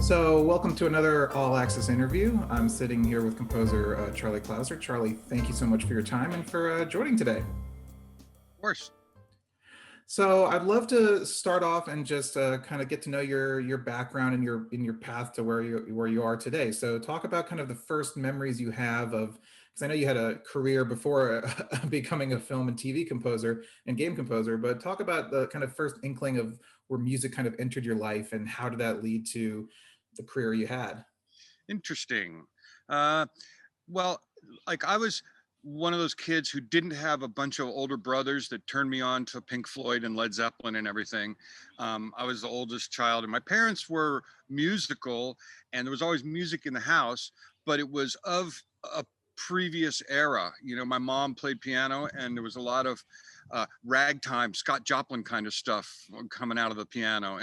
So, welcome to another All Access interview. I'm sitting here with composer Charlie Clouser. Charlie, thank you so much for your time and for joining today. Of course. So, I'd love to start off and just kind of get to know your background and your path to where you are today. So, talk about kind of the first memories you have of, because I know you had a career before becoming a film and TV composer and game composer, but talk about the kind of first inkling of where music kind of entered your life and how did that lead to the career you had. Interesting. Uh, well, like I was one of those kids who didn't have a bunch of older brothers that turned me on to Pink Floyd and Led Zeppelin and everything. I was the oldest child, and my parents were musical, and there was always music in the house, but it was of a previous era. You know, my mom played piano, and there was a lot of ragtime, Scott Joplin kind of stuff coming out of the piano,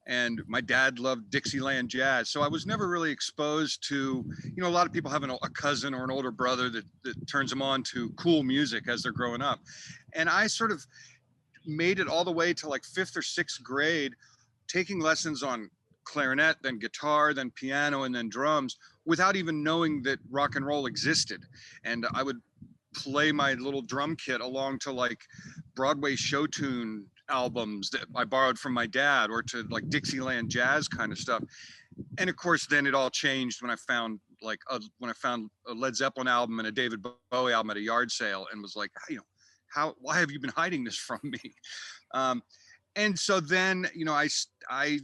and my dad loved Dixieland jazz. So I was never really exposed to, you know, a lot of people have a cousin or an older brother that turns them on to cool music as they're growing up. And I sort of made it all the way to like fifth or sixth grade, taking lessons on clarinet, then guitar, then piano, and then drums without even knowing that rock and roll existed. And I would play my little drum kit along to like Broadway show tune albums that I borrowed from my dad, or to like Dixieland jazz kind of stuff. And of course, then it all changed when I found a Led Zeppelin album and a David Bowie album at a yard sale, and was like, you know, why have you been hiding this from me? And so then, you know, I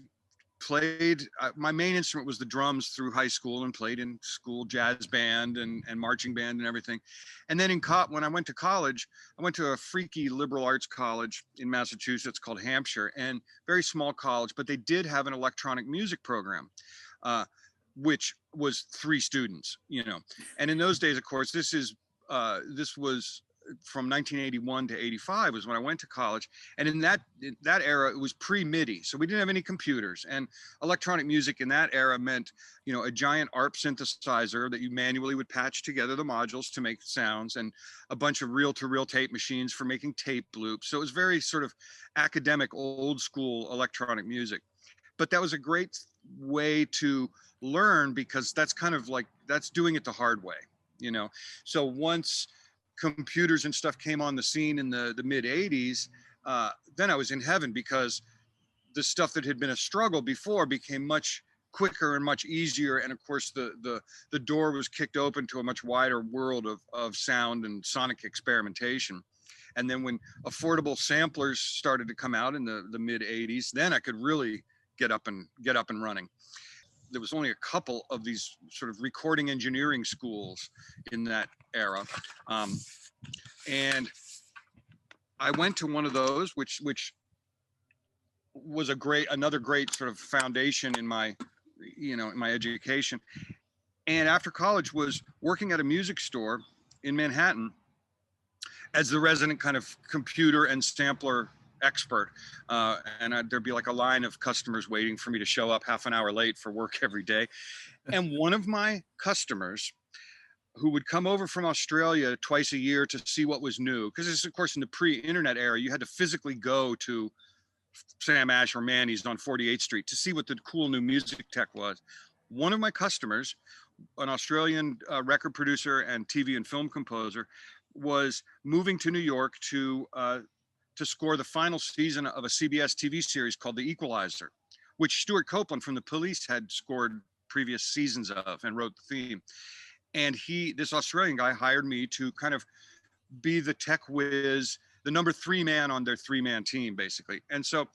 played, my main instrument was the drums through high school, and played in school jazz band and marching band and everything. And then when I went to college, I went to a freaky liberal arts college in Massachusetts called Hampshire, and very small college, but they did have an electronic music program, which was 3 students, you know. And in those days, of course, this was from 1981 to 85 was when I went to college. And in that era, it was pre-MIDI. So we didn't have any computers, and electronic music in that era meant, you know, a giant ARP synthesizer that you manually would patch together the modules to make sounds, and a bunch of reel-to-reel tape machines for making tape loops. So it was very sort of academic, old school electronic music. But that was a great way to learn, because that's kind of like, that's doing it the hard way, you know. So once computers and stuff came on the scene in the mid 80s, then I was in heaven, because the stuff that had been a struggle before became much quicker and much easier. And of course, the door was kicked open to a much wider world of sound and sonic experimentation. And then when affordable samplers started to come out in the mid 80s, then I could really get up and running. There was only a couple of these sort of recording engineering schools in that era. And I went to one of those, which was another great sort of foundation in my, you know, in my education. And after college, was working at a music store in Manhattan as the resident kind of computer and sampler expert. There'd be like a line of customers waiting for me to show up half an hour late for work every day. And one of my customers, who would come over from Australia twice a year to see what was new, because this is, of course, in the pre-internet era, you had to physically go to Sam Ash or Manny's on 48th Street to see what the cool new music tech was. One of my customers, an Australian record producer and TV and film composer, was moving to New York to score the final season of a CBS TV series called The Equalizer, which Stuart Copeland from The Police had scored previous seasons of and wrote the theme. And this Australian guy, hired me to kind of be the tech whiz, the number 3 man on their 3-man team, basically. And so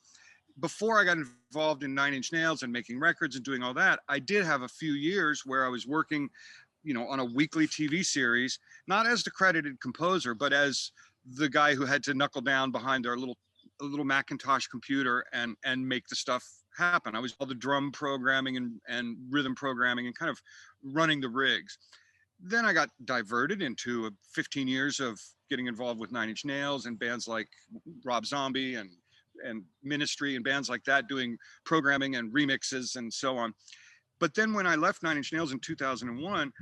before I got involved in Nine Inch Nails and making records and doing all that, I did have a few years where I was working, you know, on a weekly TV series, not as the credited composer, but as the guy who had to knuckle down behind their little Macintosh computer and make the stuff happen. I was all the drum programming and rhythm programming and kind of running the rigs. Then I got diverted into 15 years of getting involved with Nine Inch Nails and bands like Rob Zombie and Ministry and bands like that, doing programming and remixes and so on. But then when I left Nine Inch Nails in 2001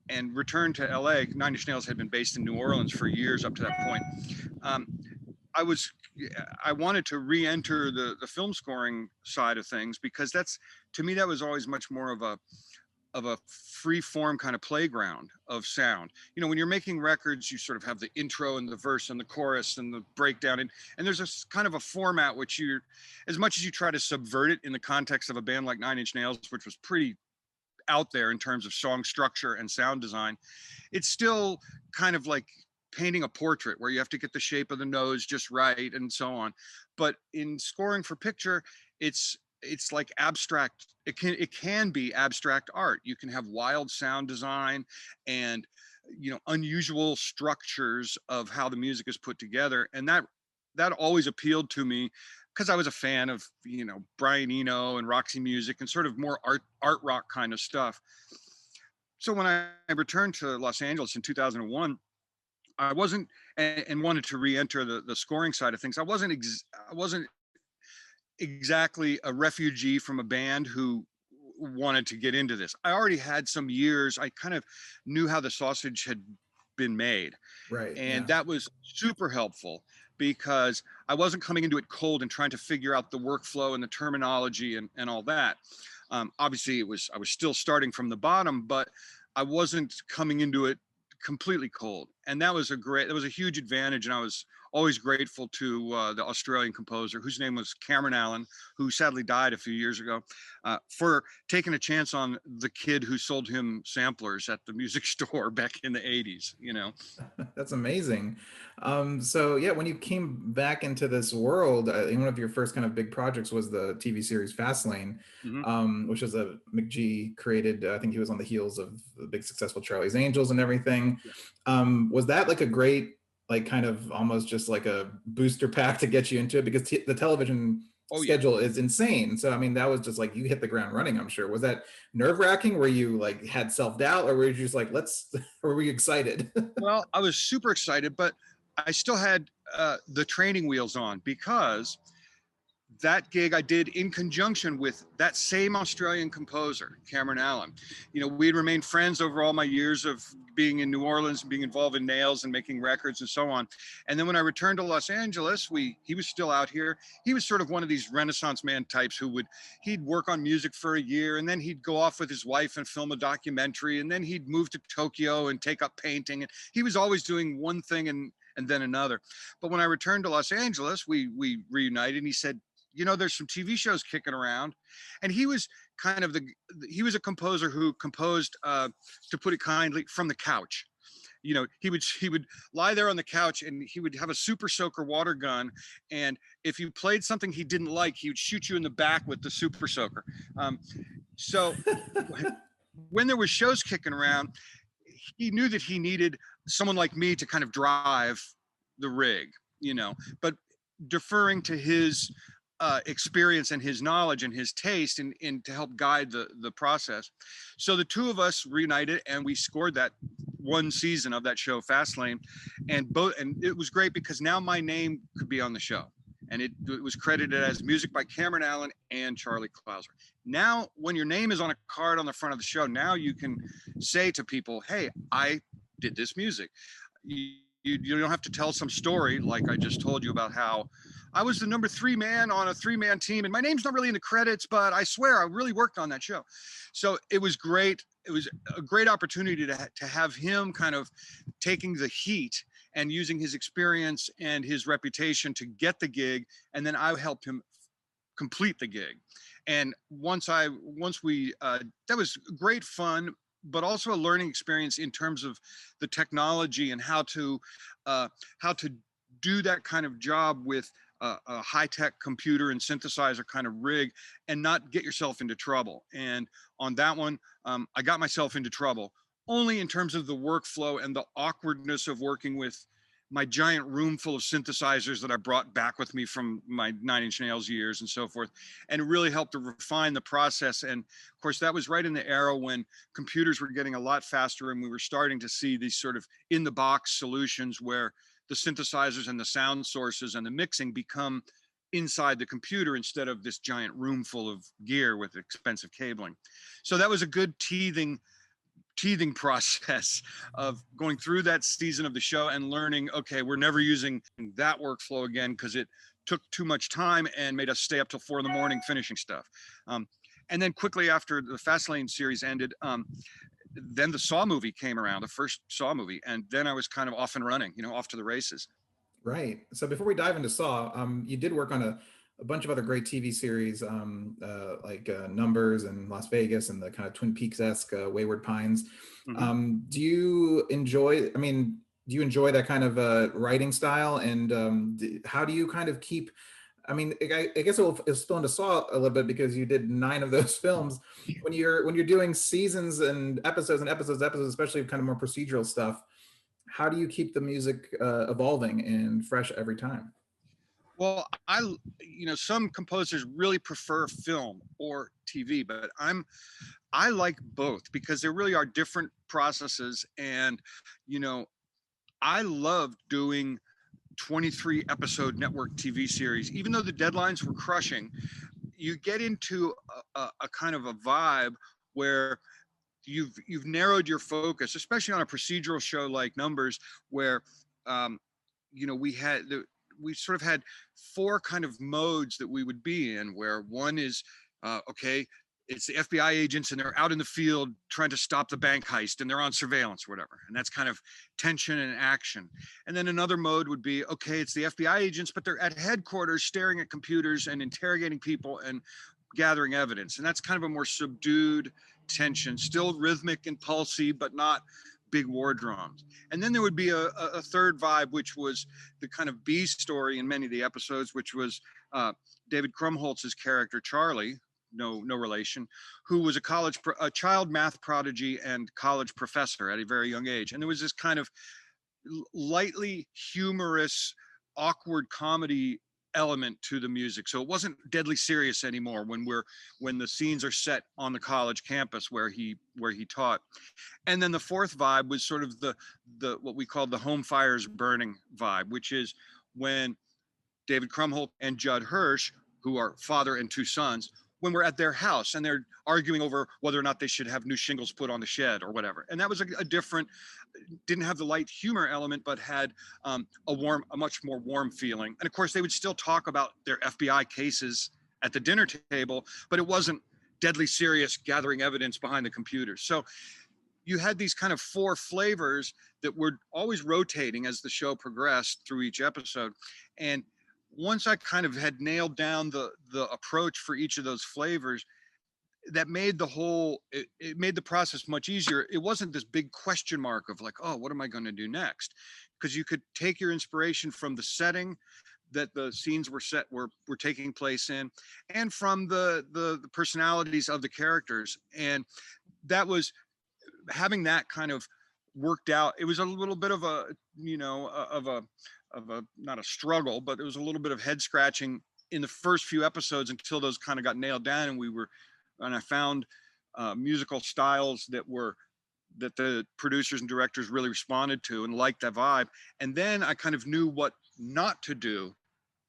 and returned to LA, Nine Inch Nails had been based in New Orleans for years up to that point. I was I wanted to re-enter the film scoring side of things, because that's, to me, that was always much more of a free form kind of playground of sound. You know, when you're making records, you sort of have the intro and the verse and the chorus and the breakdown, and there's a kind of a format which you're, as much as you try to subvert it in the context of a band like Nine Inch Nails, which was pretty out there in terms of song structure and sound design, it's still kind of like painting a portrait where you have to get the shape of the nose just right and so on. But in scoring for picture, it's like abstract. It can be abstract art. You can have wild sound design and, you know, unusual structures of how the music is put together, and that always appealed to me, because I was a fan of, you know, Brian Eno and Roxy Music and sort of more art rock kind of stuff. So when I returned to Los Angeles in 2001, I wasn't, and wanted to re-enter the scoring side of things. I wasn't exactly a refugee from a band who wanted to get into this. I already had some years. I kind of knew how the sausage had been made, Right. and Yeah. that was super helpful, because I wasn't coming into it cold and trying to figure out the workflow and the terminology and all that. Obviously, I was still starting from the bottom, but I wasn't coming into it completely cold, and that was a huge advantage. And I was always grateful to the Australian composer, whose name was Cameron Allen, who sadly died a few years ago, for taking a chance on the kid who sold him samplers at the music store back in the 80s, you know. That's amazing. So yeah, when you came back into this world, one of your first kind of big projects was the TV series Fastlane, Mm-hmm. which was a McGee created. I think he was on the heels of the big successful Charlie's Angels and everything. Yeah. Was that like a great, like kind of almost just like a booster pack to get you into it? Because the television Oh yeah. schedule is insane. So I mean, that was just like you hit the ground running, I'm sure. Was that nerve wracking? Were you like had self doubt, or were you just like, let's, or were you excited? Well, I was super excited, but I still had the training wheels on, because that gig I did in conjunction with that same Australian composer, Cameron Allen. You know, we had remained friends over all my years of being in New Orleans and being involved in Nails and making records and so on. And then when I returned to Los Angeles, he was still out here. He was sort of one of these Renaissance man types who he'd work on music for a year, and then he'd go off with his wife and film a documentary, and then he'd move to Tokyo and take up painting. And he was always doing one thing and then another. But when I returned to Los Angeles, we reunited, and he said, you know, there's some TV shows kicking around. And he was kind of he was a composer who composed, to put it kindly, from the couch. You know, he would lie there on the couch, and he would have a super soaker water gun. And if you played something he didn't like, he would shoot you in the back with the super soaker. So when there was shows kicking around, he knew that he needed someone like me to kind of drive the rig, you know, but deferring to his experience and his knowledge and his taste, and to help guide the process. So the two of us reunited, and we scored that one season of that show, Fastlane, and it was great, because now my name could be on the show, and it was credited as music by Cameron Allen and Charlie Clouser. Now, when your name is on a card on the front of the show, now you can say to people, "Hey, I did this music." You don't have to tell some story like I just told you about how I was the number 3 man on a 3 man team, and my name's not really in the credits, but I swear I really worked on that show. So it was great. It was a great opportunity to have him kind of taking the heat and using his experience and his reputation to get the gig, and then I helped him complete the gig. And once we that was great fun, but also a learning experience in terms of the technology and how to do that kind of job with a high-tech computer and synthesizer kind of rig, and not get yourself into trouble. And on that one, I got myself into trouble only in terms of the workflow and the awkwardness of working with my giant room full of synthesizers that I brought back with me from my Nine Inch Nails years and so forth. And it really helped to refine the process. And of course, that was right in the era when computers were getting a lot faster, and we were starting to see these sort of in the box solutions where the synthesizers and the sound sources and the mixing become inside the computer instead of this giant room full of gear with expensive cabling. So that was a good teething teething process of going through that season of the show and learning, okay, we're never using that workflow again because it took too much time and made us stay up till 4 in the morning finishing stuff. Um, and then quickly after the Fastlane series ended, then the Saw movie came around, the first Saw movie, and then I was kind of off and running, off to the races. Right. So before we dive into Saw, you did work on a bunch of other great TV series, like Numbers and Las Vegas and the kind of Twin Peaks-esque Wayward Pines. Mm-hmm. Do you enjoy, I mean, do you enjoy that kind of writing style? And how do you kind of keep, I mean, I guess it'll spill into Saw a little bit because you did 9 of those films. When you're doing seasons and episodes, especially kind of more procedural stuff, how do you keep the music evolving and fresh every time? Well, some composers really prefer film or TV, but I like both because there really are different processes. And, you know, I love doing 23 episode network TV series, even though the deadlines were crushing. You get into a kind of a vibe where you've narrowed your focus, especially on a procedural show like Numbers, where um, we sort of had 4 kind of modes that we would be in, where one is okay, it's the FBI agents and they're out in the field trying to stop the bank heist and they're on surveillance or whatever, and that's kind of tension and action. And then another mode would be, okay, it's the FBI agents but they're at headquarters staring at computers and interrogating people and gathering evidence, and that's kind of a more subdued tension, still rhythmic and pulsy, but not big war drums. And then there would be a third vibe, which was the kind of B story in many of the episodes, which was David Krumholtz's character Charlie, no relation, who was a child math prodigy and college professor at a very young age. And there was this kind of lightly humorous, awkward comedy element to the music, so it wasn't deadly serious anymore when the scenes are set on the college campus where he taught. And then the fourth vibe was sort of the what we call the home fires burning vibe, which is when David Krumholtz and Judd Hirsch, who are father and 2 sons, when we're at their house and they're arguing over whether or not they should have new shingles put on the shed or whatever. And that was a different, didn't have the light humor element, but had a much more warm feeling. And of course, they would still talk about their FBI cases at the dinner table, but it wasn't deadly serious gathering evidence behind the computer. So you had these kind of 4 flavors that were always rotating as the show progressed through each episode. And once I kind of had nailed down the approach for each of those flavors, that made it made the process much easier. It wasn't this big question mark of like, oh, what am I going to do next? Because you could take your inspiration from the setting that the scenes were taking place in, and from the personalities of the characters. And that was having that kind of worked out. It was a little bit of a, not a struggle, but it was a little bit of head scratching in the first few episodes until those kind of got nailed down, and I found musical styles that the producers and directors really responded to and liked that vibe. And then I kind of knew what not to do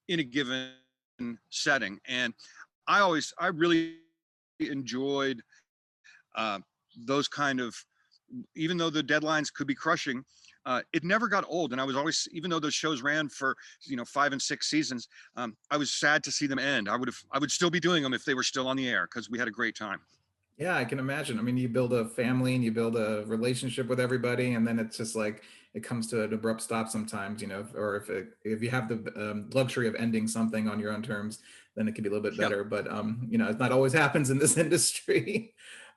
in a given setting. And I really enjoyed those kind of, even though the deadlines could be crushing, it never got old. And I was always, even though those shows ran for 5 and 6 seasons, I was sad to see them end. I would still be doing them if they were still on the air because we had a great time. Yeah, I can imagine. I mean, you build a family and you build a relationship with everybody, and then it's just like it comes to an abrupt stop sometimes, or if you have the luxury of ending something on your own terms, then it can be a little bit Yep. better. But it's not always happens in this industry.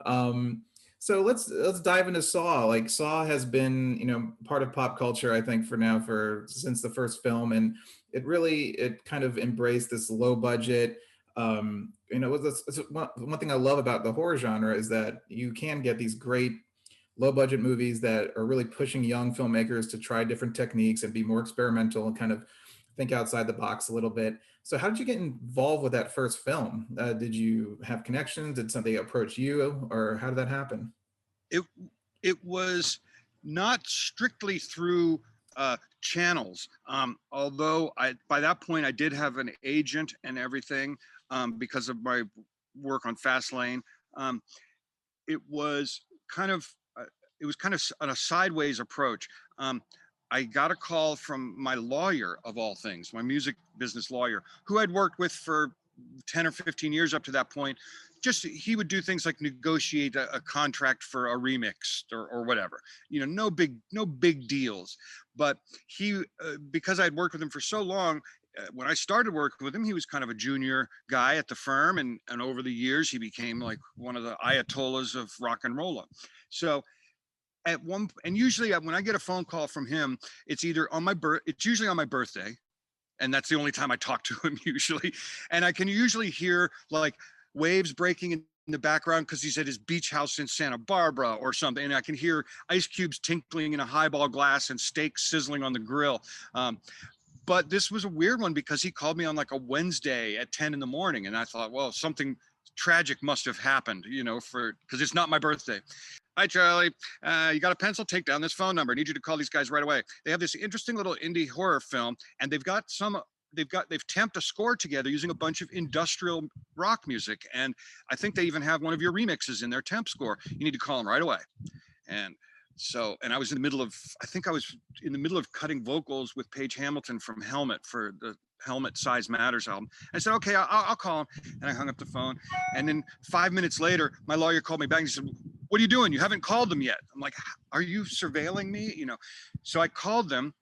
um, so let's dive into Saw. Like Saw has been, part of pop culture, I think, for since the first film, and it kind of embraced this low budget. One thing I love about the horror genre is that you can get these great low budget movies that are really pushing young filmmakers to try different techniques and be more experimental and kind of think outside the box a little bit. So how did you get involved with that first film? Did you have connections? Did somebody approach you, or how did that happen? it it was not strictly through channels. Although by that point I did have an agent and everything, because of my work on Fastlane. Um, it was kind of it was kind of on a sideways approach. Um, I got a call from my lawyer of all things, my music business lawyer, who I'd worked with for 10 or 15 years up to that point. Just he would do things like negotiate a contract for a remix or whatever. No big deals. But he, because I'd worked with him for so long, when I started working with him, he was kind of a junior guy at the firm, and over the years, he became like one of the ayatollahs of rock and roll. So at one, and usually when I get a phone call from him, it's either on my it's usually on my birthday, and that's the only time I talk to him usually. And I can usually hear like waves breaking in the background because he's at his beach house in Santa Barbara or something, and I can hear ice cubes tinkling in a highball glass and steaks sizzling on the grill. But this was a weird one because he called me on like a Wednesday at 10 in the morning, and I thought, well, something tragic must have happened, because it's not my birthday. Hi, Charlie. You got a pencil? Take down this phone number. I need you to call these guys right away. They have this interesting little indie horror film, and they've temped a score together using a bunch of industrial rock music, and I think they even have one of your remixes in their temp score. You need to call them right away. And I was I was in the middle of cutting vocals with Paige Hamilton from Helmet for the Helmet Size Matters album. I said, okay, I'll call him. And I hung up the phone. And then 5 minutes later, my lawyer called me back and he said, what are you doing? You haven't called them yet. I'm like, are you surveilling me? So I called them.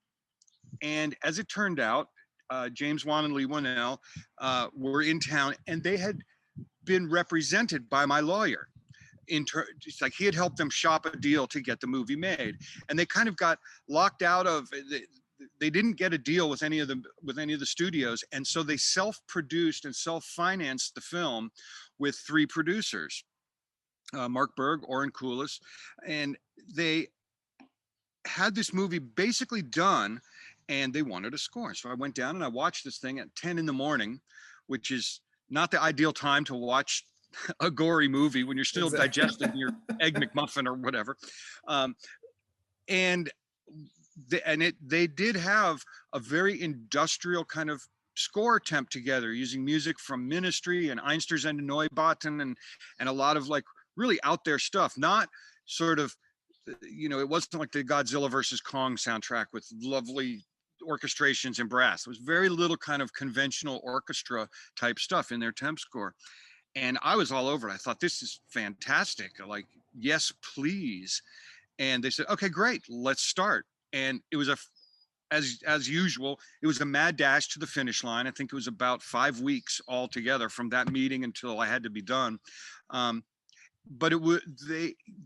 And as it turned out, James Wan and Lee Winnell were in town, and they had been represented by my lawyer. It's like he had helped them shop a deal to get the movie made, and they kind of got locked out of. They didn't get a deal with any of the studios, and so they self-produced and self-financed the film with 3 producers, Mark Berg, Oren Koulis, and they had this movie basically done, and they wanted a score. So I went down and I watched this thing at 10 in the morning, which is not the ideal time to watch a gory movie when you're still digesting your egg McMuffin or whatever. And they did have a very industrial kind of score attempt together using music from Ministry and Einstürzende Neubauten and a lot of like really out there stuff, not sort of, it wasn't like the Godzilla versus Kong soundtrack with lovely orchestrations and brass. There was very little kind of conventional orchestra type stuff in their temp score. And I was all over it. I thought, this is fantastic. Like, yes, please. And they said, okay, great, let's start. And it was as usual, it was a mad dash to the finish line. I think it was about 5 weeks altogether from that meeting until I had to be done. But it would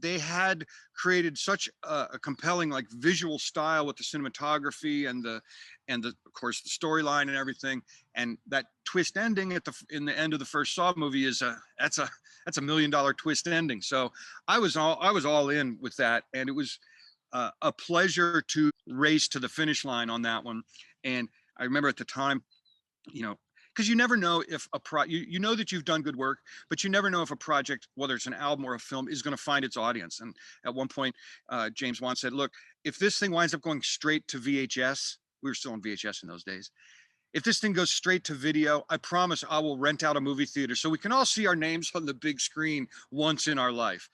they had created such a compelling like visual style with the cinematography and the of course the storyline and everything, and that twist ending in the end of the first Saw movie is that's a $1 million twist ending. So I was all in with that, and it was a pleasure to race to the finish line on that one. And I remember at the time, because you never know if you know that you've done good work, but you never know if a project, whether it's an album or a film, is going to find its audience. And at one point, James Wan said, look, if this thing winds up going straight to VHS, we were still on VHS in those days, if this thing goes straight to video, I promise I will rent out a movie theater so we can all see our names on the big screen once in our life.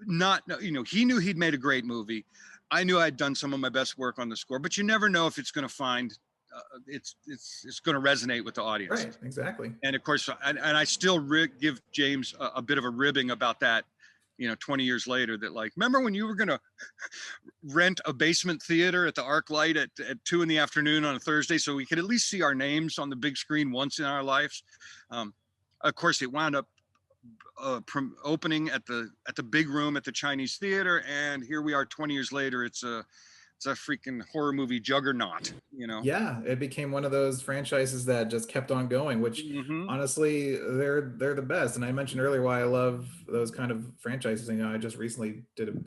He knew he'd made a great movie. I knew I'd done some of my best work on the score, but you never know if it's going to find it's going to resonate with the audience. Right, exactly. And of course, and I still give James a bit of a ribbing about that, 20 years later, that like, remember when you were going to rent a basement theater at the ArcLight at 2 p.m. on a Thursday so we could at least see our names on the big screen once in our lives. Of course, it wound up opening at the big room at the Chinese Theater, and here we are 20 years later. It's a freaking horror movie juggernaut, Yeah, it became one of those franchises that just kept on going, which honestly, they're the best. And I mentioned earlier why I love those kind of franchises. I just recently did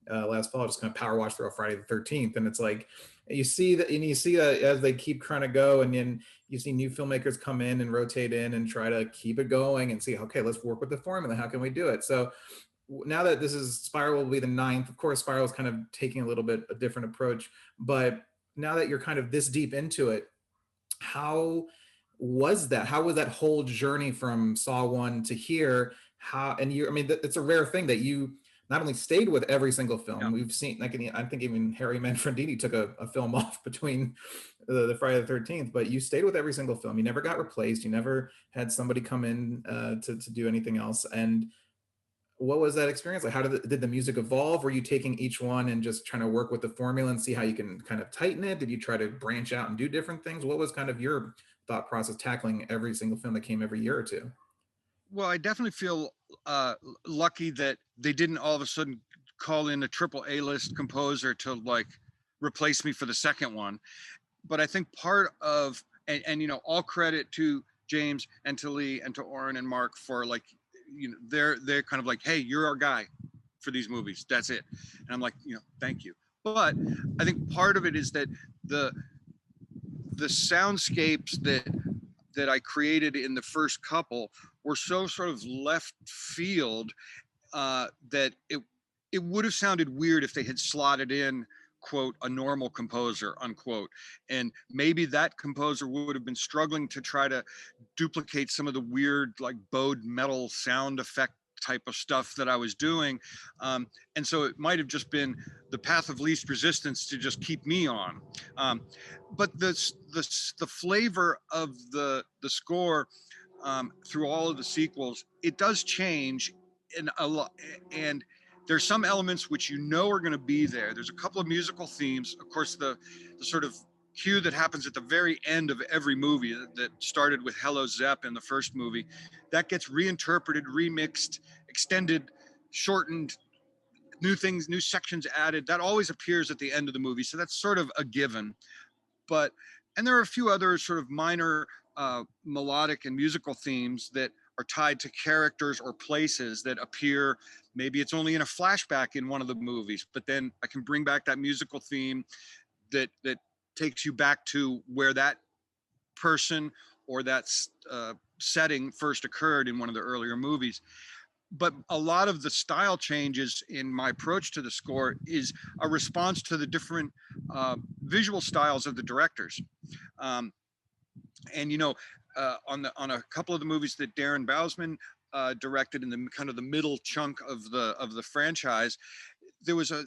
last fall, just kind of power watch through Friday the 13th, and it's like you see that as they keep trying to go, and then you see new filmmakers come in and rotate in and try to keep it going and see, okay, let's work with the formula. How can we do it? So now that this is Spiral will be the 9th, of course, Spiral is kind of taking a little bit a different approach, but now that you're kind of this deep into it, how was that whole journey from Saw 1 to here? It's a rare thing that you not only stayed with every single film. Yeah. We've seen, like, I think even Harry Manfredini took a film off between the Friday the 13th, but you stayed with every single film. You never got replaced. You never had somebody come in to do anything else. And what was that experience like? How did the music evolve? Were you taking each one and just trying to work with the formula and see how you can kind of tighten it? Did you try to branch out and do different things? What was kind of your thought process tackling every single film that came every year or two? Well, I definitely feel lucky that they didn't all of a sudden call in a triple A list composer to like replace me for the second one. But I think part of and you know, all credit to James and to Lee and to Oren and Mark for like, you know, they're kind of like, hey, you're our guy for these movies. That's it. And I'm like, you know, thank you. But I think part of it is that the the soundscapes that I created in the first couple were so sort of left field that it would have sounded weird if they had slotted in quote a normal composer unquote, and maybe that composer would have been struggling to try to duplicate some of the weird like bowed metal sound effect type of stuff that I was doing, and so it might have just been the path of least resistance to just keep me on, um, but the flavor of the score through all of the sequels, it does change in a lot. And there's some elements which you know are going to be there. There's a couple of musical themes. Of course, the sort of cue that happens at the very end of every movie that started with Hello Zepp in the first movie, that gets reinterpreted, remixed, extended, shortened, new things, new sections added. That always appears at the end of the movie. So that's sort of a given. But and there are a few other sort of minor melodic and musical themes that are tied to characters or places that appear. Maybe it's only in a flashback in one of the movies, but then I can bring back that musical theme that takes you back to where that person or that setting first occurred in one of the earlier movies. But a lot of the style changes in my approach to the score is a response to the different visual styles of the directors. Um, and you know, on a couple of the movies that Darren Bousman directed in the kind of the middle chunk of the franchise, there was a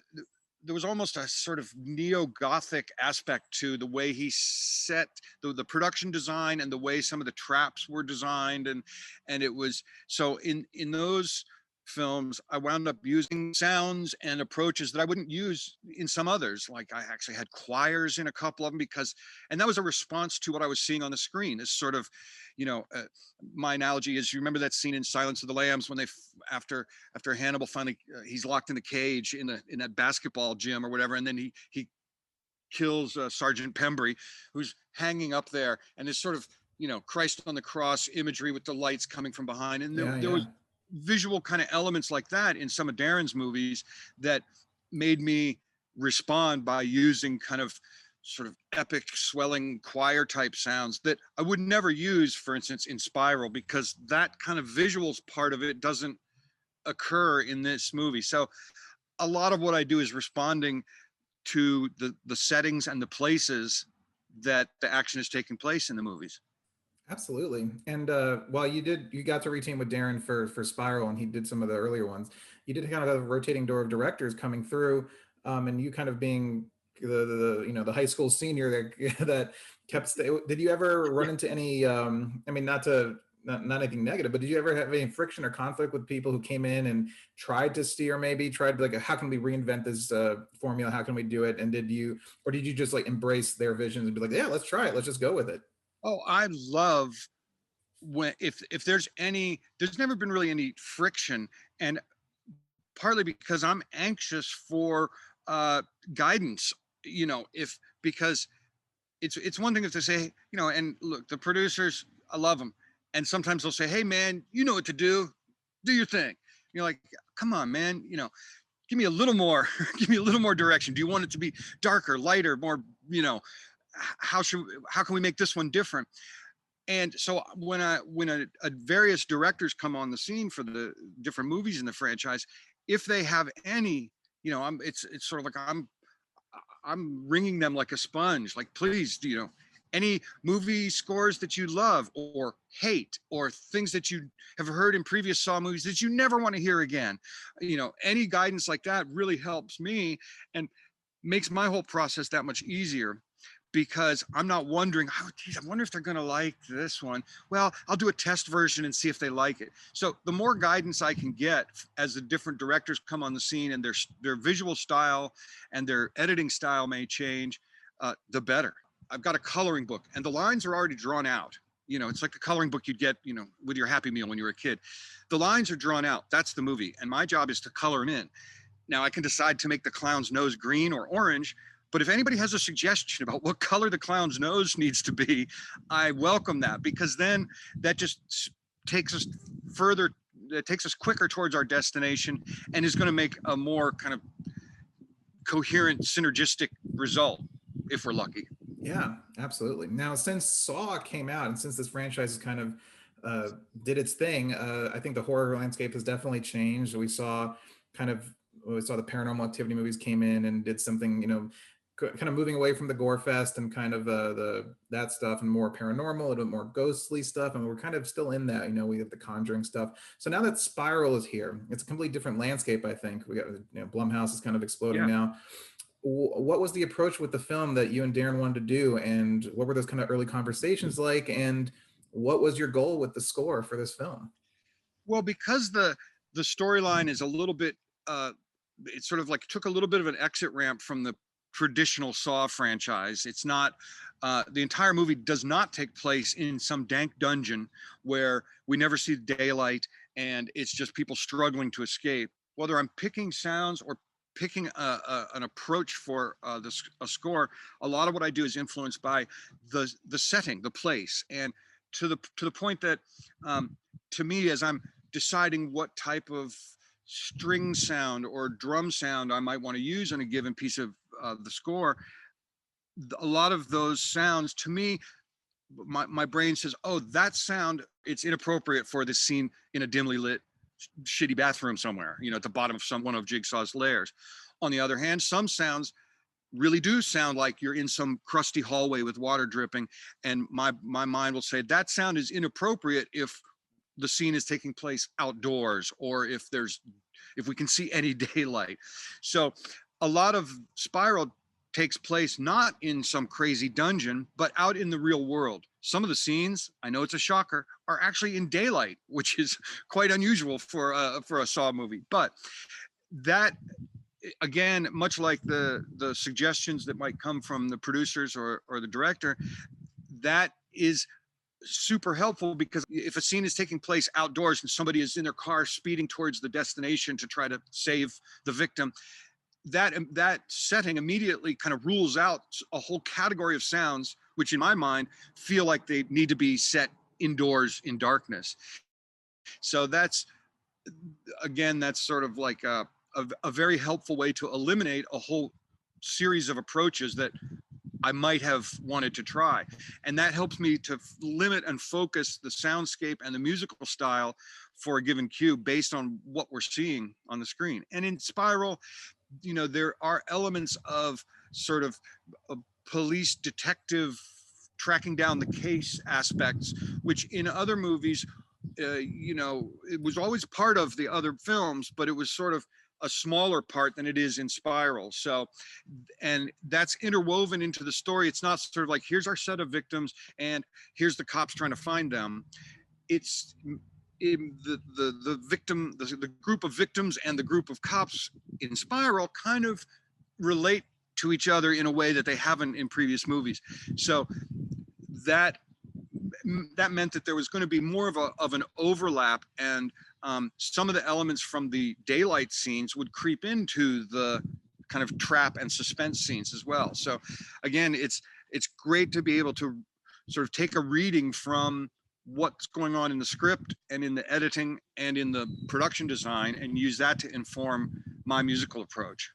there was almost a sort of neo-gothic aspect to the way he set the production design and the way some of the traps were designed, and it was so in those films I wound up using sounds and approaches that I wouldn't use in some others. Like I actually had choirs in a couple of them because, and that was a response to what I was seeing on the screen. This sort of, you know, my analogy is, you remember that scene in Silence of the Lambs when they after Hannibal finally he's locked in the cage in that basketball gym or whatever, and then he kills Sergeant Pembry, who's hanging up there, and this sort of, you know, Christ on the cross imagery with the lights coming from behind, and Yeah, there was yeah. visual kind of elements like that in some of Darren's movies that made me respond by using kind of sort of epic swelling choir type sounds that I would never use, for instance, in Spiral, because that kind of visuals part of it doesn't occur in this movie. So a lot of what I do is responding to the settings and the places that the action is taking place in the movies. Absolutely. And while you got to retain with Darren for Spiral, and he did some of the earlier ones. You did kind of have a rotating door of directors coming through, and you kind of being the you know, the high school senior that that kept. Did you ever run into any? I mean, not anything negative, but did you ever have any friction or conflict with people who came in and tried to steer, maybe tried to, like, how can we reinvent this formula? How can we do it? And did you just like embrace their visions and be like, yeah, let's try it. Let's just go with it. Oh, I love when if there's any, there's never been really any friction, and partly because I'm anxious for uh guidance, you know, if because it's one thing if they say, you know, and look, the producers, I love them, and sometimes they'll say, hey man, you know what to do your thing. You're like, come on man, you know, give me a little more give me a little more direction. Do you want it to be darker, lighter, more, you know, how can we make this one different? And so when a various directors come on the scene for the different movies in the franchise, if they have any, you know, it's sort of like I'm wringing them like a sponge, like please, you know, any movie scores that you love or hate, or things that you have heard in previous Saw movies that you never want to hear again. Any guidance like that really helps me and makes my whole process that much easier, because I'm not wondering, oh, geez, I wonder if they're going to like this one. Well, I'll do a test version and see if they like it. So the more guidance I can get as the different directors come on the scene, and their visual style and their editing style may change, the better. I've got a coloring book, and the lines are already drawn out. It's like a coloring book you'd get, with your Happy Meal when you were a kid. The lines are drawn out. That's the movie, and my job is to color them in. Now I can decide to make the clown's nose green or orange, but if anybody has a suggestion about what color the clown's nose needs to be, I welcome that, because then that just takes us further, it takes us quicker towards our destination, and is going to make a more kind of coherent, synergistic result if we're lucky. Yeah, absolutely. Now, since Saw came out and since this franchise has kind of did its thing, I think the horror landscape has definitely changed. Kind of we saw the Paranormal Activity movies came in and did something, kind of moving away from the gore fest and kind of the that stuff, and more paranormal, a little bit more ghostly stuff. And we're kind of still in that. We have the Conjuring stuff. So now that Spiral is here, it's a completely different landscape. I think we got, Blumhouse is kind of exploding Yeah. now. What was the approach with the film that you and Darren wanted to do, and what were those kind of early conversations like, and what was your goal with the score for this film? Well, because the storyline is a little bit, it sort of like took a little bit of an exit ramp from the traditional Saw franchise. It's not, the entire movie does not take place in some dank dungeon where we never see daylight and it's just people struggling to escape. Whether I'm picking sounds or picking an approach for a score, a lot of what I do is influenced by the setting, the place, and to the point that, to me, as I'm deciding what type of string sound or drum sound I might want to use on a given piece of the score, a lot of those sounds, to me, my brain says, oh, that sound, it's inappropriate for this scene in a dimly lit shitty bathroom somewhere, at the bottom of one of Jigsaw's layers. On the other hand, some sounds really do sound like you're in some crusty hallway with water dripping, and my mind will say that sound is inappropriate if the scene is taking place outdoors, or if we can see any daylight. So a lot of Spiral takes place not in some crazy dungeon, but out in the real world. Some of the scenes, I know it's a shocker, are actually in daylight, which is quite unusual for a Saw movie. But that, again, much like the suggestions that might come from the producers or the director, that is super helpful, because if a scene is taking place outdoors and somebody is in their car speeding towards the destination to try to save the victim, that setting immediately kind of rules out a whole category of sounds, which in my mind feel like they need to be set indoors in darkness. So that's sort of like a very helpful way to eliminate a whole series of approaches that I might have wanted to try. And that helps me to limit and focus the soundscape and the musical style for a given cue based on what we're seeing on the screen. And in Spiral, there are elements of sort of a police detective tracking down the case aspects, which in other movies, it was always part of the other films, but it was sort of a smaller part than it is in Spiral. So, and that's interwoven into the story. It's not sort of like, here's our set of victims and here's the cops trying to find them. It's the victim, the group of victims and the group of cops in Spiral kind of relate to each other in a way that they haven't in previous movies. So that meant that there was going to be more of an overlap, and some of the elements from the daylight scenes would creep into the kind of trap and suspense scenes as well. So again, it's great to be able to sort of take a reading from what's going on in the script and in the editing and in the production design, and use that to inform my musical approach.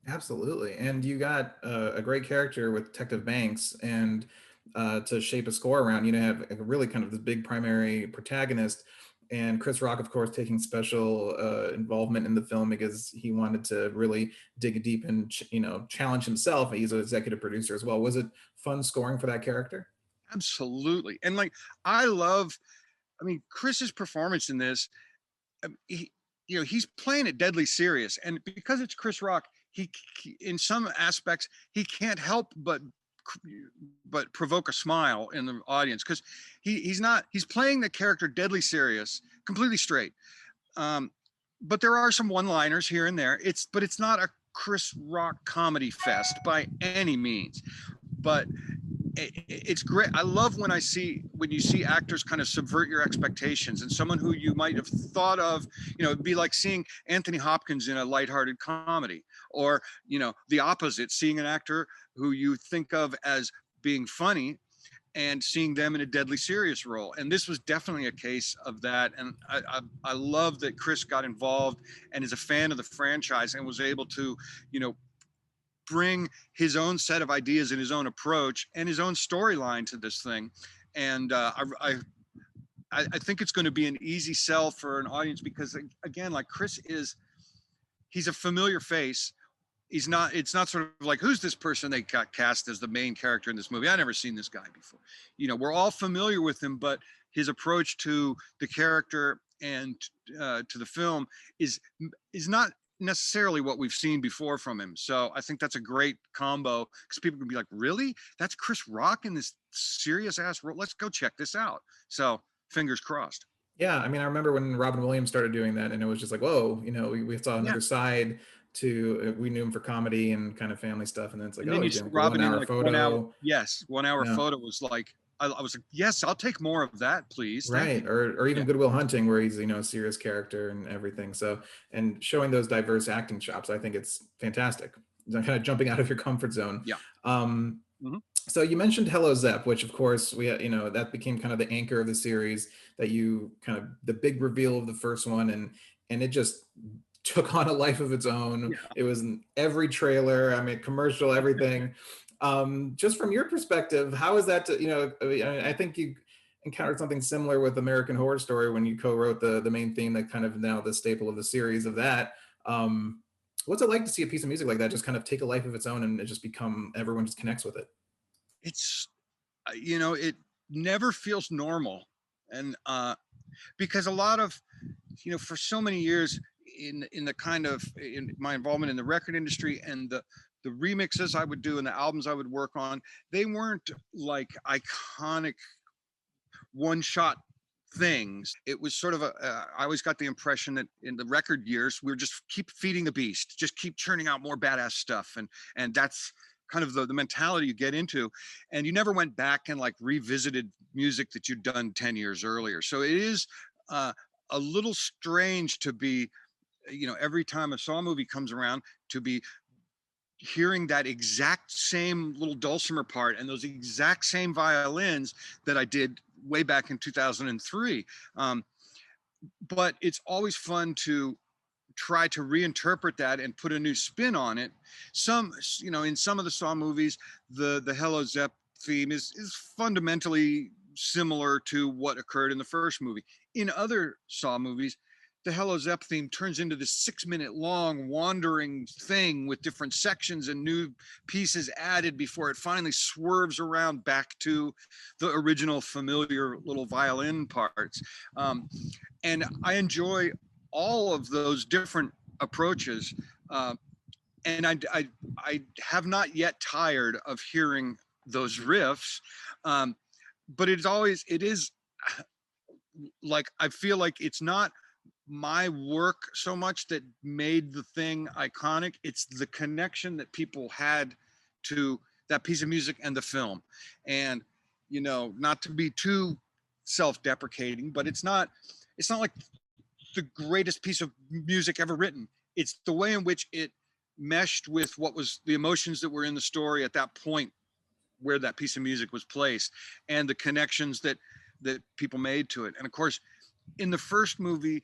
Absolutely. And you got a great character with Detective Banks, and to shape a score around, have a really kind of this big primary protagonist. And Chris Rock, of course, taking special involvement in the film because he wanted to really dig deep and challenge himself. He's an executive producer as well. Was it fun scoring for that character? Absolutely. And like, I love, I mean, Chris's performance in this, he, you know, he's playing it deadly serious, and because it's Chris Rock, in some aspects he can't help but provoke a smile in the audience, because he's playing the character deadly serious, completely straight. Um, but there are some one-liners here and there. It's not a Chris Rock comedy fest by any means. But it's great. I love when you see actors kind of subvert your expectations, and someone who you might have thought of, you know, it'd be like seeing Anthony Hopkins in a lighthearted comedy, or, you know, the opposite, seeing an actor who you think of as being funny and seeing them in a deadly serious role. And this was definitely a case of that. And I love that Chris got involved and is a fan of the franchise and was able to, you know, bring his own set of ideas and his own approach and his own storyline to this thing. And I think it's going to be an easy sell for an audience, because again, like, he's a familiar face. It's not sort of like, who's this person they got cast as the main character in this movie? I've never seen this guy before. You know, we're all familiar with him, but his approach to the character and to the film is not necessarily what we've seen before from him. So I think that's a great combo, because people can be like, really? That's Chris Rock in this serious ass role? Let's go check this out. So fingers crossed. Yeah, I mean, I remember when Robin Williams started doing that, and it was just like, whoa, you know, we saw Yeah. another side to, we knew him for comedy and kind of family stuff, and then it's like, And oh, then you he's see doing like a one Robin in hour like 1 hour. photo. Yes, 1 hour Yeah, photo was like, I was like, yes, I'll take more of that, please. Thank you. right. Or Yeah, even Good Will Hunting, where he's, you know, a serious character and everything. So, and showing those diverse acting chops, I think it's fantastic. Kind of jumping out of your comfort zone. yeah. Um, Hmm. so you mentioned Hello Zepp, which of course you know, that became kind of the anchor of the series, that you kind of, the big reveal of the first one, and it just took on a life of its own. Yeah. It was in every trailer, I mean, commercial, everything. Just from your perspective, how is that you know, I think you encountered something similar with American Horror Story when you co-wrote the main theme that kind of now the staple of the series of that. Um, what's it like to see a piece of music like that just kind of take a life of its own and it just become, everyone just connects with it? It's, you know, it never feels normal. And because a lot of, you know, for so many years in the kind of, in my involvement in the record industry and the remixes I would do and the albums I would work on, they weren't like iconic one shot things. It was sort of I always got the impression that in the record years, we were just keep feeding the beast, just keep churning out more badass stuff. And that's kind of the mentality you get into. And you never went back and like revisited music that you'd done 10 years earlier. So it is a little strange to be, you know, every time a Saw movie comes around, to be hearing that exact same little dulcimer part and those exact same violins that I did way back in 2003. Um, but it's always fun to try to reinterpret that and put a new spin on it. Some, you know, in some of the Saw movies, the Hello Zepp theme is fundamentally similar to what occurred in the first movie. In other Saw movies, the Hello Zepp theme turns into this 6 minute long wandering thing with different sections and new pieces added before it finally swerves around back to the original familiar little violin parts. And I enjoy all of those different approaches. Uh, and I have not yet tired of hearing those riffs. Um, but it is like, I feel like it's not my work so much that made the thing iconic. It's the connection that people had to that piece of music and the film. And, you know, not to be too self-deprecating, but it's not like the greatest piece of music ever written. It's the way in which it meshed with what was the emotions that were in the story at that point where that piece of music was placed, and the connections that people made to it. And of course, in the first movie,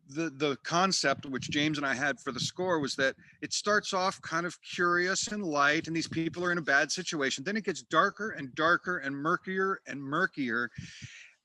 the concept which James and I had for the score was that it starts off kind of curious and light, and these people are in a bad situation. Then it gets darker and darker and murkier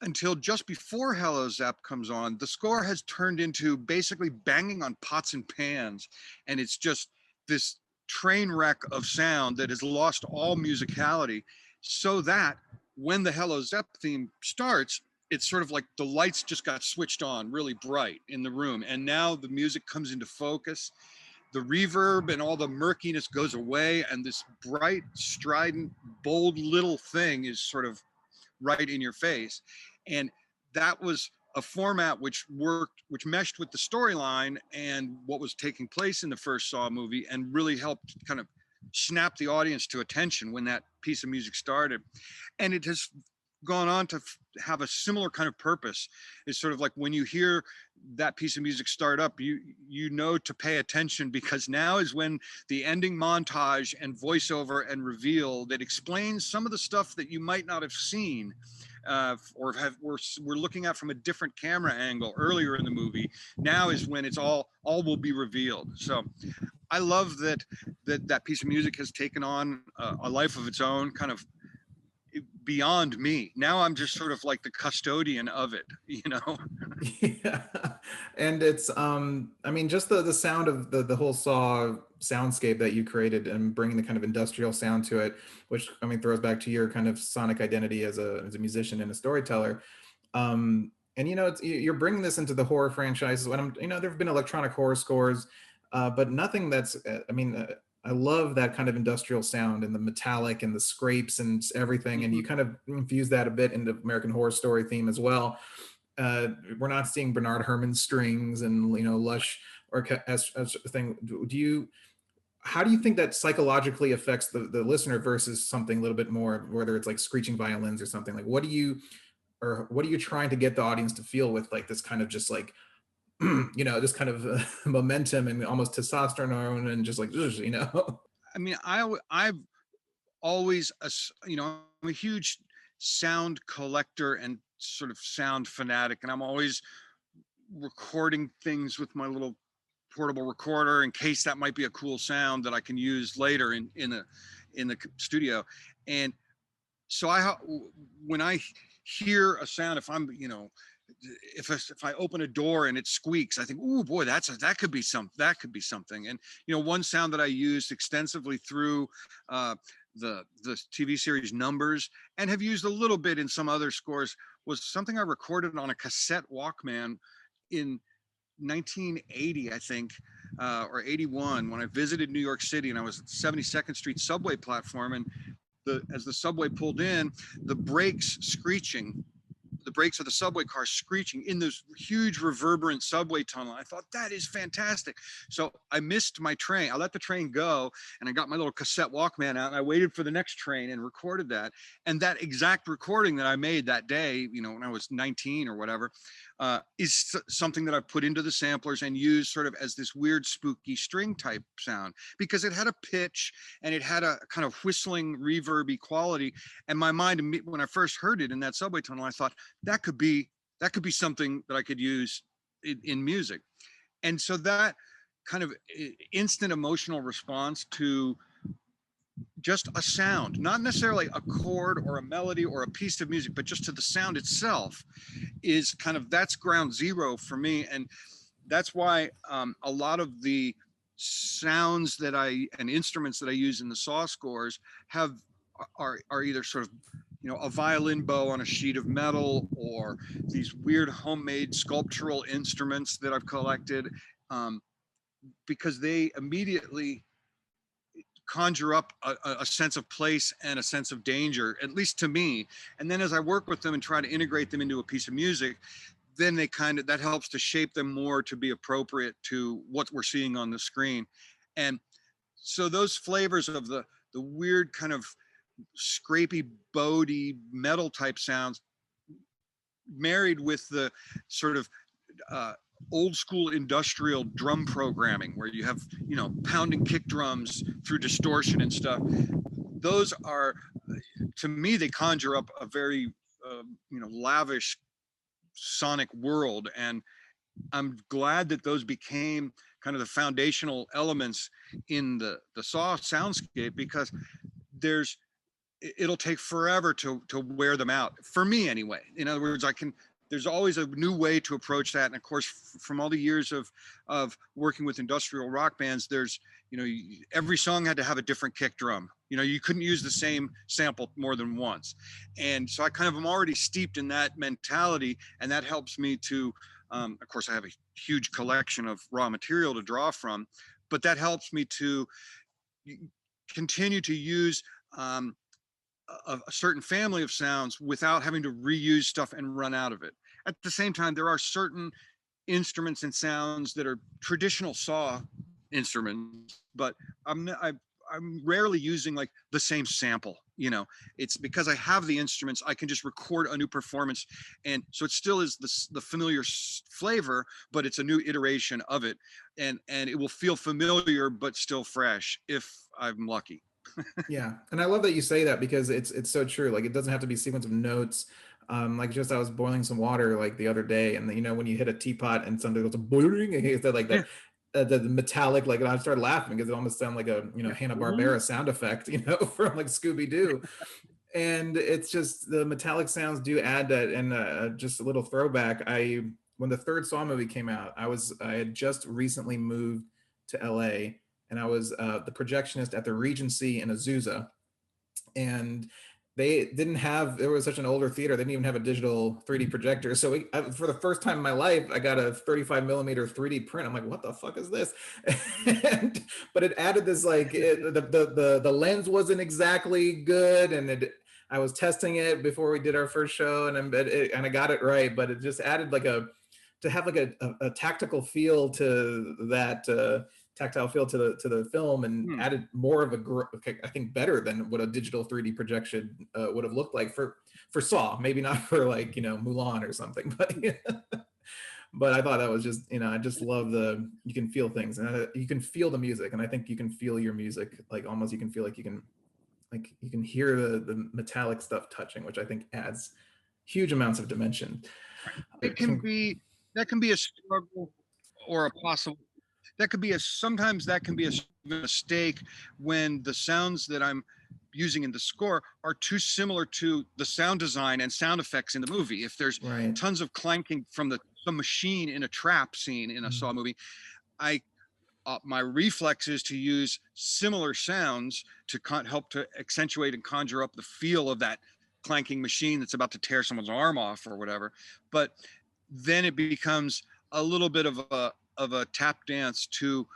until just before Hello Zepp comes on. The score has turned into basically banging on pots and pans, and it's just this train wreck of sound that has lost all musicality, so that when the Hello Zepp theme starts, it's sort of like the lights just got switched on really bright in the room, and now the music comes into focus. The reverb and all the murkiness goes away, and this bright, strident, bold little thing is sort of right in your face. And that was a format which worked, which meshed with the storyline and what was taking place in the first Saw movie, and really helped kind of snap the audience to attention when that piece of music started. And it has gone on to have a similar kind of purpose. It's sort of like when you hear that piece of music start up, you know to pay attention, because now is when the ending montage and voiceover and reveal that explains some of the stuff that you might not have seen, we're looking at from a different camera angle earlier in the movie. Now is when it's all will be revealed. So I love that piece of music has taken on a life of its own, kind of beyond me. Now I'm just sort of like the custodian of it, you know? Yeah. And it's I mean, just the sound of the whole Saw soundscape that you created and bringing the kind of industrial sound to it, which I mean throws back to your kind of sonic identity as a musician and a storyteller. And you know, you're bringing this into the horror franchises. When I'm, you know, there've been electronic horror scores, but nothing that's I mean, I love that kind of industrial sound and the metallic and the scrapes and everything, and you kind of infuse that a bit into American Horror Story theme as well. We're not seeing Bernard Herrmann strings and, you know, lush or as thing. Do you, how do you think that psychologically affects the listener versus something a little bit more, whether it's like screeching violins or something? Like what do you, or what are you trying to get the audience to feel with like this kind of just like you know, just kind of momentum and almost testosterone and just like you know? I mean, I've always, you know, I'm a huge sound collector and sort of sound fanatic, and I'm always recording things with my little portable recorder in case that might be a cool sound that I can use later in the studio. And so when I hear a sound, if I'm, you know, if I open a door and it squeaks, I think, oh boy, that could be something. And you know, one sound that I used extensively through the TV series Numbers, and have used a little bit in some other scores, was something I recorded on a cassette Walkman in 1980, I think, or 81, when I visited New York City, and I was at the 72nd Street subway platform, and as the subway pulled in, the brakes screeching, the brakes of the subway car screeching in this huge reverberant subway tunnel. I thought, that is fantastic. So I missed my train. I let the train go, and I got my little cassette Walkman out, and I waited for the next train and recorded that. And that exact recording that I made that day, you know, when I was 19 or whatever, is something that I put into the samplers and used sort of as this weird spooky string type sound, because it had a pitch and it had a kind of whistling reverby quality. And my mind, when I first heard it in that subway tunnel, I thought that could be something that I could use in music. And so that kind of instant emotional response to just a sound, not necessarily a chord or a melody or a piece of music, but just to the sound itself, is kind of, that's ground zero for me. And that's why a lot of the sounds and instruments that I use in the Saw scores are either sort of, you know, a violin bow on a sheet of metal, or these weird homemade sculptural instruments that I've collected, because they immediately conjure up a sense of place and a sense of danger, at least to me. And then as I work with them and try to integrate them into a piece of music, then they kind of, that helps to shape them more to be appropriate to what we're seeing on the screen. And so those flavors of the weird kind of scrapey, bowedy metal type sounds, married with the sort of old school industrial drum programming, where you have, you know, pounding kick drums through distortion and stuff, those are, to me, they conjure up a very you know, lavish sonic world. And I'm glad that those became kind of the foundational elements in the Saw soundscape, because it'll take forever to wear them out, for me anyway. In other words, there's always a new way to approach that. And of course, from all the years of working with industrial rock bands, there's, every song had to have a different kick drum. You couldn't use the same sample more than once. And so I kind of am already steeped in that mentality, and that helps me to, of course, I have a huge collection of raw material to draw from, but that helps me to continue to use a certain family of sounds without having to reuse stuff and run out of it. At the same time, there are certain instruments and sounds that are traditional saw instruments, but I'm rarely using like the same sample. It's because I have the instruments, I can just record a new performance, and so it still is the familiar flavor, but it's a new iteration of it, and it will feel familiar but still fresh if I'm lucky. Yeah, and I love that you say that because it's so true. Like it doesn't have to be a sequence of notes. Like just I was boiling some water like the other day, and when you hit a teapot and something goes a boing, and it's like Yeah. the metallic, like, and I started laughing because it almost sounded like a Yeah. Hanna-Barbera sound effect, from like Scooby Doo. And it's just the metallic sounds do add that. And just a little throwback, I when the third Saw movie came out, I had just recently moved to LA, and I was the projectionist at the Regency in Azusa, and they didn't have there was such an older theater, they didn't even have a digital 3D projector. So for the first time in my life, I got a 35 millimeter 3D print. I'm like, what the fuck is this? But it added this, like, the lens wasn't exactly good, and I was testing it before we did our first show, and I got it right, but it just added like to have like a tactical feel to that, tactile feel to the film, and Hmm. added more of I think better than what a digital 3D projection would have looked like for Saw. Maybe not for, like, Mulan or something, but but I thought that was just, I just love you can feel things, and you can feel the music, and I think you can feel your music, like almost you can feel like you can hear the metallic stuff touching, which I think adds huge amounts of dimension. It can be that can be a struggle or a possible that could be a sometimes that can be a mistake when the sounds that I'm using in the score are too similar to the sound design and sound effects in the movie. If there's Right. tons of clanking from the machine in a trap scene in a Saw movie, I my reflex is to use similar sounds to help to accentuate and conjure up the feel of that clanking machine that's about to tear someone's arm off or whatever. But then it becomes a little bit of a tap dance to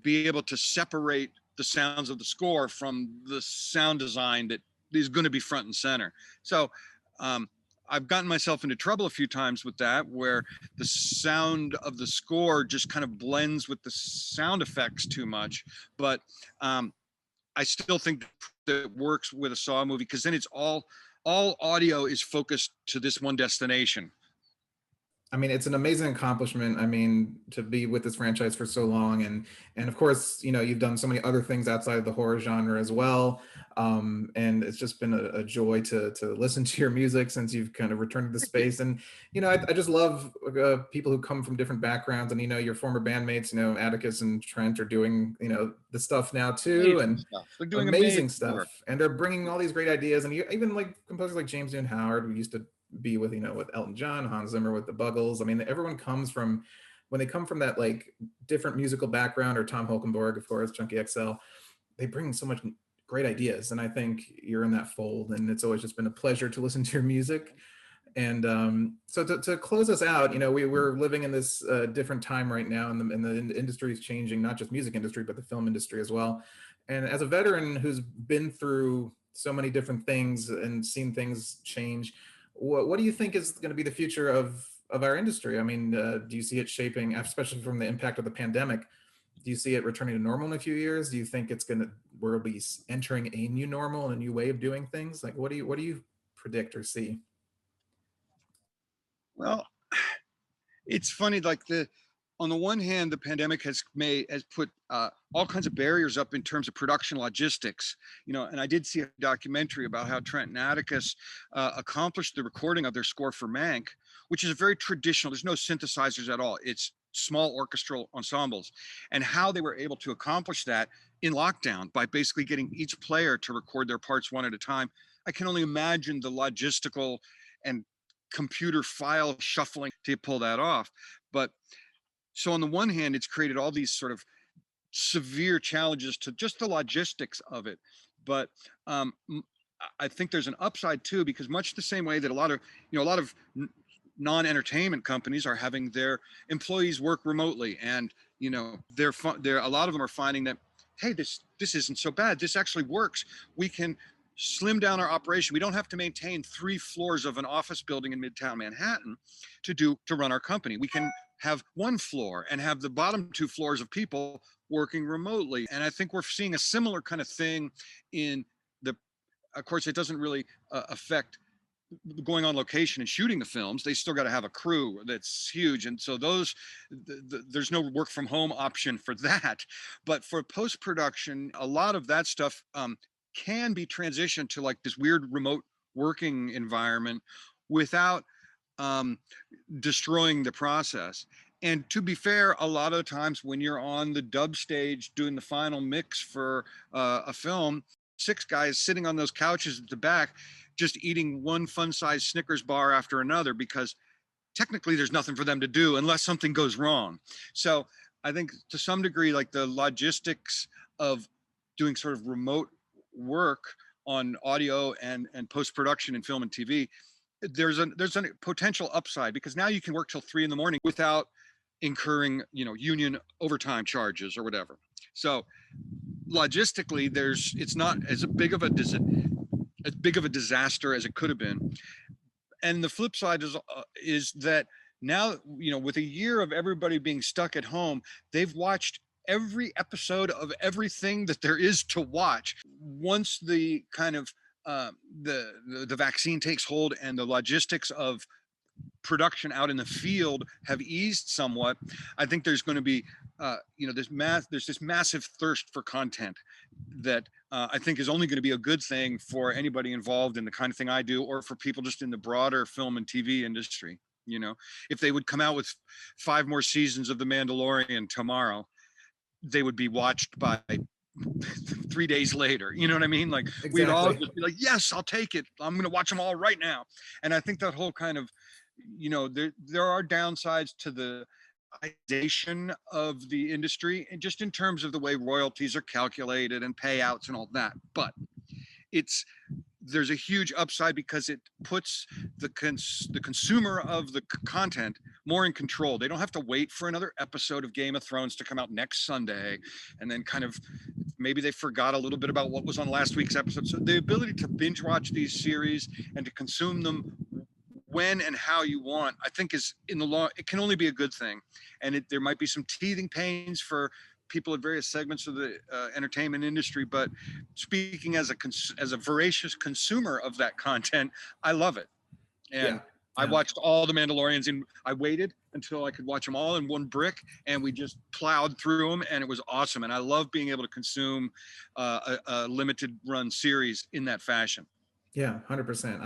be able to separate the sounds of the score from the sound design that is going to be front and center. So um, I've gotten myself into trouble a few times with that, where the sound of the score just kind of blends with the sound effects too much. But I still think that it works with a Saw movie, because then it's all audio is focused to this one destination. I mean, it's an amazing accomplishment. I mean, to be with this franchise for so long, and of course, you've done so many other things outside of the horror genre as well. And it's just been a joy to listen to your music since you've kind of returned to the space. And I just love people who come from different backgrounds, and your former bandmates, Atticus and Trent are doing the stuff now too, Amazing and stuff. They're doing amazing amazing stuff. work. And they're bringing all these great ideas, and even like composers like James Newton Howard, who used to be with with Elton John, Hans Zimmer with the Buggles. I mean, everyone comes from when they come from that, like, different musical background, or Tom Holkenborg, of course, Chunky XL. They bring so much great ideas, and I think you're in that fold. And it's always just been a pleasure to listen to your music. And so to close us out, we're living in this different time right now, and the industry is changing, not just music industry, but the film industry as well. And as a veteran who's been through so many different things and seen things change, what do you think is going to be the future of our industry? I mean, do you see it shaping, especially from the impact of the pandemic? Do you see it returning to normal in a few years? Do you think we'll be entering a new normal and a new way of doing things? Like, what do you predict or see? Well, it's funny, like on the one hand, the pandemic has put all kinds of barriers up in terms of production logistics. And I did see a documentary about how Trent and Atticus accomplished the recording of their score for Mank, which is a very traditional. There's no synthesizers at all. It's small orchestral ensembles, and how they were able to accomplish that in lockdown by basically getting each player to record their parts one at a time. I can only imagine the logistical and computer file shuffling to pull that off. But so on the one hand, it's created all these sort of severe challenges to just the logistics of it. But I think there's an upside too, because much the same way that a lot of non-entertainment companies are having their employees work remotely, and they're a lot of them are finding that, hey, this isn't so bad. This actually works. We can slim down our operation. We don't have to maintain 3 floors of an office building in Midtown Manhattan to run our company. We can have 1 floor and have the bottom 2 floors of people working remotely. And I think we're seeing a similar kind of thing in the, of course, it doesn't really affect going on location and shooting the films. They still got to have a crew that's huge, and so there's no work from home option for that. But for post production, a lot of that stuff can be transitioned to like this weird remote working environment without destroying the process. And to be fair, a lot of times when you're on the dub stage doing the final mix for a film, 6 guys sitting on those couches at the back just eating one fun-sized Snickers bar after another, because technically there's nothing for them to do unless something goes wrong. So I think to some degree, like the logistics of doing sort of remote work on audio and post-production in film and TV, there's a potential upside, because now you can work till 3 a.m. without incurring union overtime charges or whatever. So logistically, it's not as big of a disaster as it could have been. And the flip side is that now, with a year of everybody being stuck at home, they've watched every episode of everything that there is to watch. Once the kind of the vaccine takes hold and the logistics of production out in the field have eased somewhat, I think there's going to be there's this massive thirst for content that I think is only going to be a good thing for anybody involved in the kind of thing I do, or for people just in the broader film and TV industry. If they would come out with 5 more seasons of The Mandalorian tomorrow, they would be watched by 3 days later. You know what I mean? Like, exactly. We'd all just be like, yes, I'll take it. I'm going to watch them all right now. And I think that whole kind of, there are downsides to the monetization of the industry, and just in terms of the way royalties are calculated and payouts and all that. But there's a huge upside, because it puts the consumer of the content more in control. They don't have to wait for another episode of Game of Thrones to come out next Sunday, and then kind of maybe they forgot a little bit about what was on last week's episode. So the ability to binge watch these series and to consume them when and how you want, I think is, in the law, it can only be a good thing. And there might be some teething pains for people at various segments of the entertainment industry, but speaking as a voracious consumer of that content, I love it. And I watched all the Mandalorians, and I waited until I could watch them all in one brick, and we just plowed through them, and it was awesome. And I love being able to consume a limited run series in that fashion. Yeah, 100%.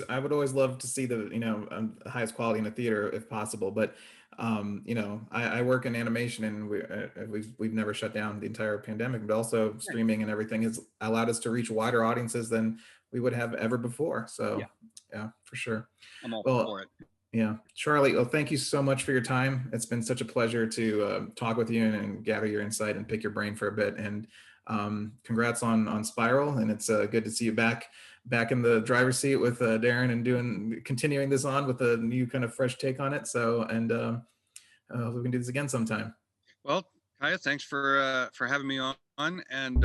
I would always love to see the highest quality in the theater if possible, but I work in animation, and we've never shut down the entire pandemic, but also streaming and everything has allowed us to reach wider audiences than we would have ever before. So yeah, for sure. I'm all for it. Yeah, Charlie, well, thank you so much for your time. It's been such a pleasure to talk with you and gather your insight and pick your brain for a bit. And congrats on Spiral, and it's good to see you back in the driver's seat with Darren, and continuing this on with a new kind of fresh take on it. So, and we can do this again sometime. Well, Kaya, thanks for having me on, and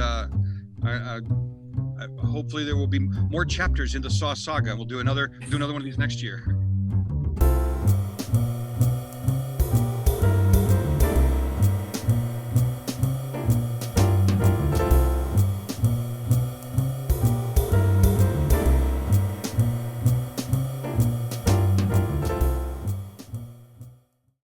hopefully there will be more chapters in the Saw saga. We'll do another one of these next year.